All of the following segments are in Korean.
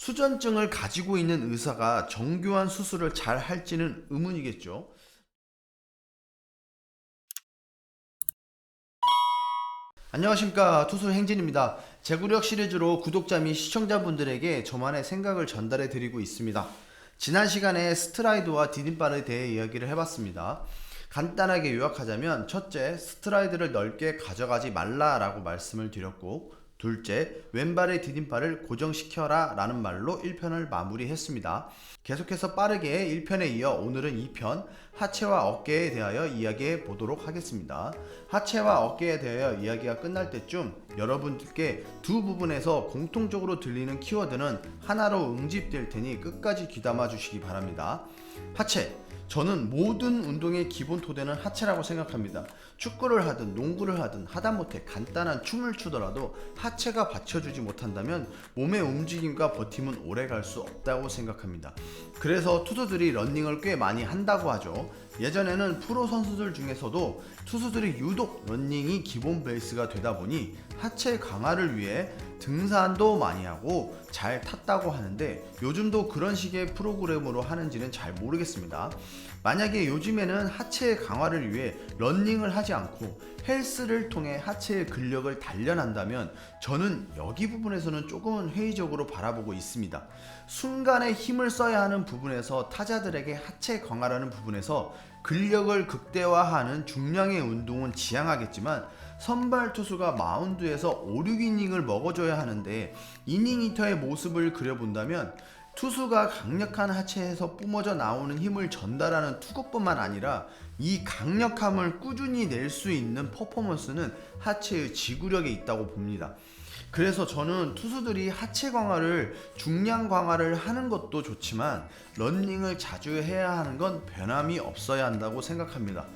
수전증을 가지고 있는 의사가 정교한 수술을 잘 할지는 의문이겠죠. 안녕하십니까, 투수행진입니다. 제구력 시리즈로 구독자 및 시청자분들에게 저만의 생각을 전달해 드리고 있습니다. 지난 시간에 스트라이드와 디딤발에 대해 이야기를 해봤습니다. 간단하게 요약하자면, 첫째, 스트라이드를 넓게 가져가지 말라라고 말씀을 드렸고, 둘째, 왼발의 디딤발을 고정시켜라 라는 말로 1편을 마무리했습니다. 계속해서 빠르게 1편에 이어 오늘은 2편 하체와 어깨에 대하여 이야기해 보도록 하겠습니다. 하체와 어깨에 대하여 이야기가 끝날 때쯤 여러분들께 두 부분에서 공통적으로 들리는 키워드는 하나로 응집될 테니 끝까지 귀담아 주시기 바랍니다. 하체, 저는 모든 운동의 기본 토대는 하체라고 생각합니다. 축구를 하든 농구를 하든 하다못해 간단한 춤을 추더라도 하체가 받쳐주지 못한다면 몸의 움직임과 버팀은 오래 갈 수 없다고 생각합니다. 그래서 투수들이 러닝을 꽤 많이 한다고 하죠. 예전에는 프로 선수들 중에서도 투수들이 유독 러닝이 기본 베이스가 되다 보니 하체 강화를 위해 등산도 많이 하고 잘 탔다고 하는데, 요즘도 그런 식의 프로그램으로 하는지는 잘 모르겠습니다. 만약에 요즘에는 하체 강화를 위해 러닝을 하지 않고 헬스를 통해 하체의 근력을 단련한다면 저는 여기 부분에서는 조금은 회의적으로 바라보고 있습니다. 순간에 힘을 써야 하는 부분에서 타자들에게 하체 강화라는 부분에서 근력을 극대화하는 중량의 운동은 지향하겠지만, 선발 투수가 마운드에서 5, 6이닝을 먹어줘야 하는데 이닝 히터의 모습을 그려본다면 투수가 강력한 하체에서 뿜어져 나오는 힘을 전달하는 투구뿐만 아니라 이 강력함을 꾸준히 낼 수 있는 퍼포먼스는 하체의 지구력에 있다고 봅니다. 그래서 저는 투수들이 하체 강화를, 중량 강화를 하는 것도 좋지만 러닝을 자주 해야 하는 건 변함이 없어야 한다고 생각합니다.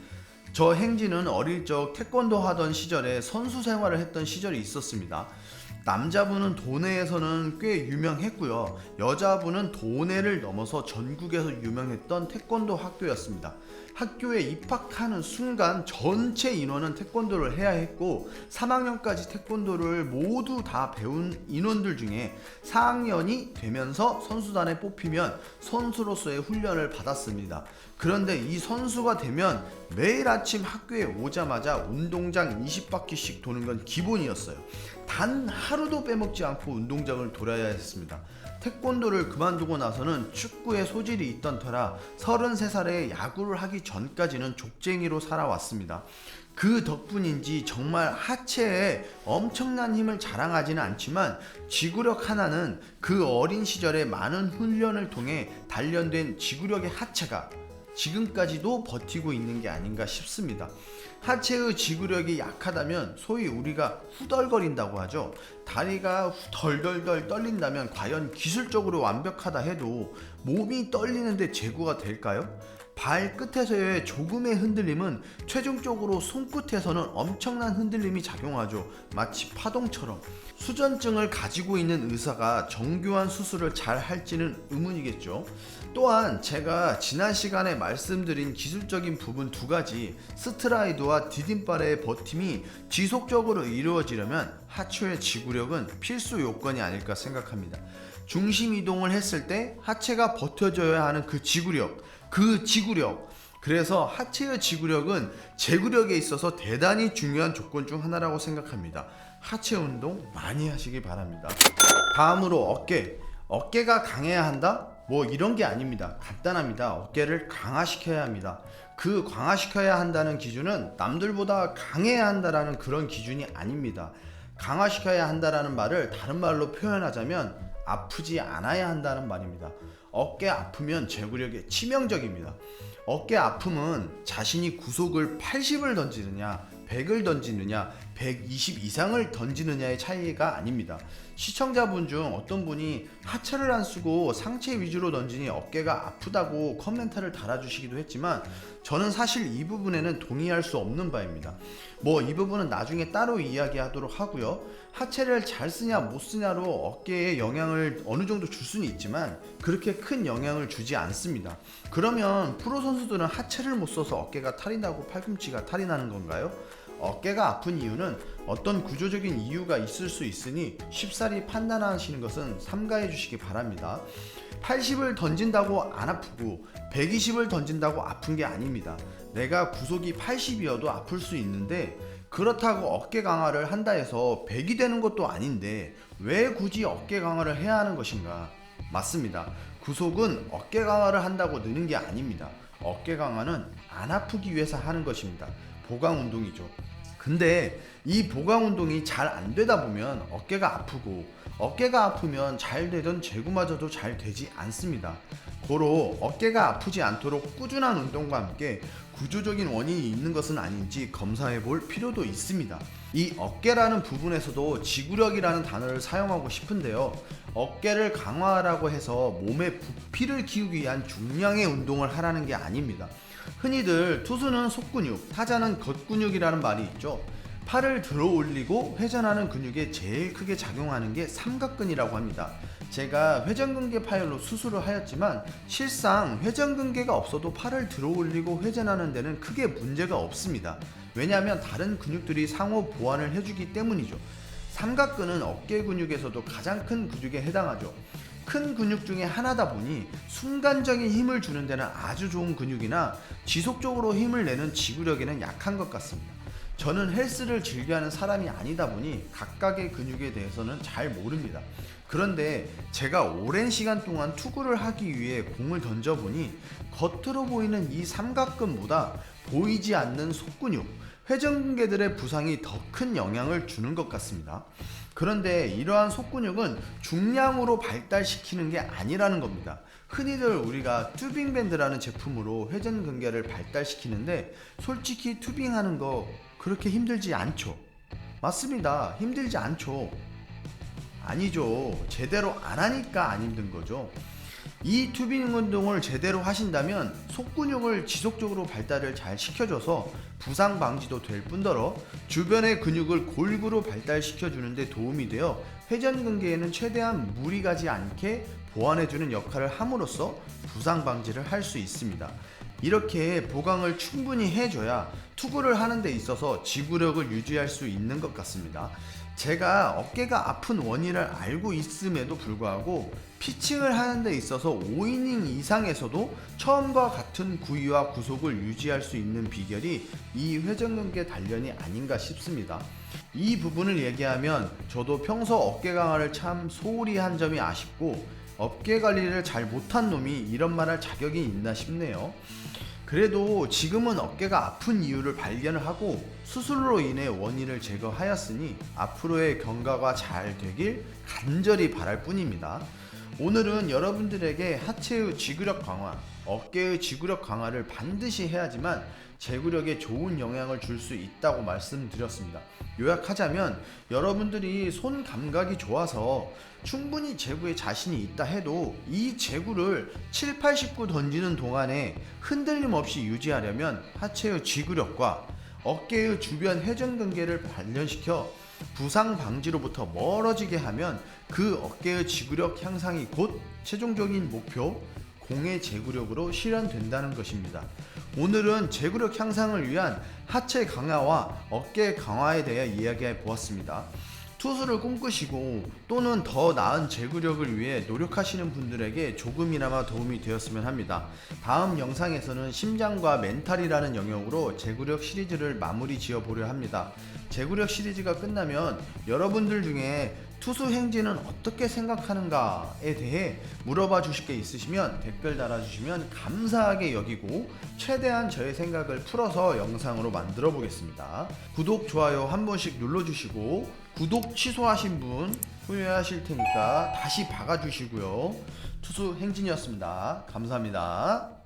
저 행진은 어릴 적 태권도 하던 시절에 선수 생활을 했던 시절이 있었습니다. 남자분은 도내에서는 꽤 유명했고요. 여자분은 도내를 넘어서 전국에서 유명했던 태권도 학교였습니다. 학교에 입학하는 순간 전체 인원은 태권도를 해야 했고, 3학년까지 태권도를 모두 다 배운 인원들 중에 4학년이 되면서 선수단에 뽑히면 선수로서의 훈련을 받았습니다. 그런데 이 선수가 되면 매일 아침 학교에 오자마자 운동장 20바퀴씩 도는 건 기본이었어요. 단 하루도 빼먹지 않고 운동장을 돌아야 했습니다. 태권도를 그만두고 나서는 축구에 소질이 있던 터라 33살에 야구를 하기 전까지는 족쟁이로 살아왔습니다. 그 덕분인지 정말 하체에 엄청난 힘을 자랑하지는 않지만 지구력 하나는 그 어린 시절에 많은 훈련을 통해 단련된 지구력의 하체가 지금까지도 버티고 있는 게 아닌가 싶습니다. 하체의 지구력이 약하다면 소위 우리가 후덜거린다고 하죠. 다리가 덜덜덜 떨린다면 과연 기술적으로 완벽하다 해도 몸이 떨리는데 제구가 될까요? 발끝에서의 조금의 흔들림은 최종적으로 손끝에서는 엄청난 흔들림이 작용하죠. 마치 파동처럼. 수전증을 가지고 있는 의사가 정교한 수술을 잘 할지는 의문이겠죠. 또한 제가 지난 시간에 말씀드린 기술적인 부분 두 가지, 스트라이드와 디딤발의 버팀이 지속적으로 이루어지려면 하체의 지구력은 필수 요건이 아닐까 생각합니다. 중심 이동을 했을 때 하체가 버텨줘야 하는 그 지구력, 그래서 하체의 지구력은 제구력에 있어서 대단히 중요한 조건 중 하나라고 생각합니다. 하체 운동 많이 하시기 바랍니다. 다음으로 어깨가 강해야 한다? 뭐 이런 게 아닙니다. 간단합니다. 어깨를 강화시켜야 합니다. 그 강화시켜야 한다는 기준은 남들보다 강해야 한다라는 그런 기준이 아닙니다. 강화시켜야 한다라는 말을 다른 말로 표현하자면 아프지 않아야 한다는 말입니다. 어깨 아프면 제구력에 치명적입니다. 어깨 아픔은 자신이 구속을 80을 던지느냐 100을 던지느냐 120 이상을 던지느냐의 차이가 아닙니다. 시청자분 중 어떤 분이 하체를 안 쓰고 상체 위주로 던지니 어깨가 아프다고 코멘트를 달아주시기도 했지만, 저는 사실 이 부분에는 동의할 수 없는 바입니다. 이 부분은 나중에 따로 이야기하도록 하고요. 하체를 잘 쓰냐 못 쓰냐로 어깨에 영향을 어느 정도 줄 수는 있지만 그렇게 큰 영향을 주지 않습니다. 그러면 프로 선수들은 하체를 못 써서 어깨가 탈이 나고 팔꿈치가 탈이 나는 건가요? 어깨가 아픈 이유는 어떤 구조적인 이유가 있을 수 있으니 쉽사리 판단하시는 것은 삼가해 주시기 바랍니다. 80을 던진다고 안 아프고 120을 던진다고 아픈 게 아닙니다. 내가 구속이 80이어도 아플 수 있는데 그렇다고 어깨 강화를 한다 해서 100이 되는 것도 아닌데 왜 굳이 어깨 강화를 해야 하는 것인가? 맞습니다. 구속은 어깨 강화를 한다고 느는 게 아닙니다. 어깨 강화는 안 아프기 위해서 하는 것입니다. 보강 운동이죠. 근데 이 보강 운동이 잘 안 되다 보면 어깨가 아프고 어깨가 아프면 잘 되던 제구마저도 잘 되지 않습니다. 고로 어깨가 아프지 않도록 꾸준한 운동과 함께 구조적인 원인이 있는 것은 아닌지 검사해 볼 필요도 있습니다. 이 어깨라는 부분에서도 지구력이라는 단어를 사용하고 싶은데요. 어깨를 강화하라고 해서 몸에 부피를 키우기 위한 중량의 운동을 하라는 게 아닙니다. 흔히들 투수는 속근육, 타자는 겉근육이라는 말이 있죠. 팔을 들어 올리고 회전하는 근육에 제일 크게 작용하는 게 삼각근이라고 합니다. 제가 회전근개 파열로 수술을 하였지만 실상 회전근개가 없어도 팔을 들어 올리고 회전하는 데는 크게 문제가 없습니다. 왜냐하면 다른 근육들이 상호 보완을 해주기 때문이죠. 삼각근은 어깨 근육에서도 가장 큰 근육에 해당하죠. 큰 근육 중에 하나다 보니 순간적인 힘을 주는 데는 아주 좋은 근육이나 지속적으로 힘을 내는 지구력에는 약한 것 같습니다. 저는 헬스를 즐겨하는 사람이 아니다 보니 각각의 근육에 대해서는 잘 모릅니다. 그런데 제가 오랜 시간 동안 투구를 하기 위해 공을 던져보니 겉으로 보이는 이 삼각근보다 보이지 않는 속근육, 회전근개들의 부상이 더 큰 영향을 주는 것 같습니다. 그런데 이러한 속근육은 중량으로 발달시키는 게 아니라는 겁니다. 흔히들 우리가 튜빙밴드라는 제품으로 회전근개를 발달시키는데 솔직히 튜빙하는 거 그렇게 힘들지 않죠? 맞습니다. 힘들지 않죠. 아니죠. 제대로 안 하니까 안 힘든 거죠. 이 튜빙 운동을 제대로 하신다면 속근육을 지속적으로 발달을 잘 시켜줘서 부상 방지도 될 뿐더러 주변의 근육을 골고루 발달시켜 주는데 도움이 되어 회전근개에는 최대한 무리 가지 않게 보완해주는 역할을 함으로써 부상 방지를 할 수 있습니다. 이렇게 보강을 충분히 해줘야 투구를 하는 데 있어서 지구력을 유지할 수 있는 것 같습니다. 제가 어깨가 아픈 원인을 알고 있음에도 불구하고 피칭을 하는 데 있어서 5이닝 이상에서도 처음과 같은 구위와 구속을 유지할 수 있는 비결이 이 회전근개 단련이 아닌가 싶습니다. 이 부분을 얘기하면 저도 평소 어깨 강화를 참 소홀히 한 점이 아쉽고 어깨 관리를 잘 못한 놈이 이런 말 할 자격이 있나 싶네요. 그래도 지금은 어깨가 아픈 이유를 발견을 하고 수술로 인해 원인을 제거하였으니 앞으로의 경과가 잘 되길 간절히 바랄 뿐입니다. 오늘은 여러분들에게 하체의 지구력 강화, 어깨의 지구력 강화를 반드시 해야지만 제구력에 좋은 영향을 줄 수 있다고 말씀드렸습니다. 요약하자면 여러분들이 손 감각이 좋아서 충분히 제구에 자신이 있다 해도 이 제구를 7, 80구 던지는 동안에 흔들림 없이 유지하려면 하체의 지구력과 어깨의 주변 회전근개를 단련시켜 부상 방지로부터 멀어지게 하면 그 어깨의 지구력 향상이 곧 최종적인 목표 공의 제구력으로 실현된다는 것입니다. 오늘은 제구력 향상을 위한 하체 강화와 어깨 강화에 대해 이야기해 보았습니다. 투수를 꿈꾸시고 또는 더 나은 제구력을 위해 노력하시는 분들에게 조금이나마 도움이 되었으면 합니다. 다음 영상에서는 심장과 멘탈이라는 영역으로 제구력 시리즈를 마무리 지어 보려 합니다. 제구력 시리즈가 끝나면 여러분들 중에 투수 행진은 어떻게 생각하는가에 대해 물어봐 주실 게 있으시면 댓글 달아주시면 감사하게 여기고 최대한 저의 생각을 풀어서 영상으로 만들어 보겠습니다. 구독, 좋아요 한 번씩 눌러주시고 구독 취소하신 분 후회하실 테니까 다시 박아주시고요. 투수 행진이었습니다. 감사합니다.